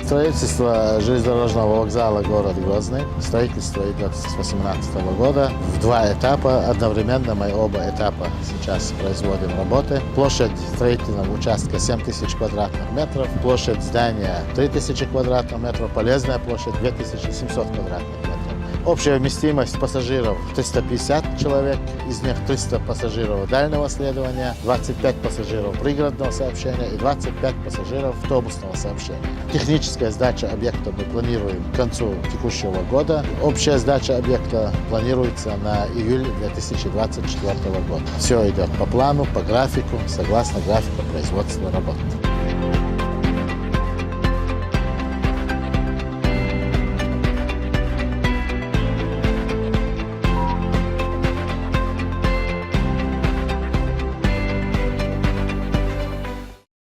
Строительство железнодорожного вокзала город Грозный. Строительство идет с 2018 года в два этапа. Одновременно мы оба этапа сейчас производим работы. Площадь строительного участка 7000 квадратных метров. Площадь здания 3000 квадратных метров. Полезная площадь 2700 квадратных метров. Общая вместимость пассажиров 350 человек, из них 300 пассажиров дальнего следования, 25 пассажиров пригородного сообщения и 25 пассажиров автобусного сообщения. Техническая сдача объекта мы планируем к концу текущего года. Общая сдача объекта планируется на июль 2024 года. Все идет по плану, по графику, согласно графику производства работ.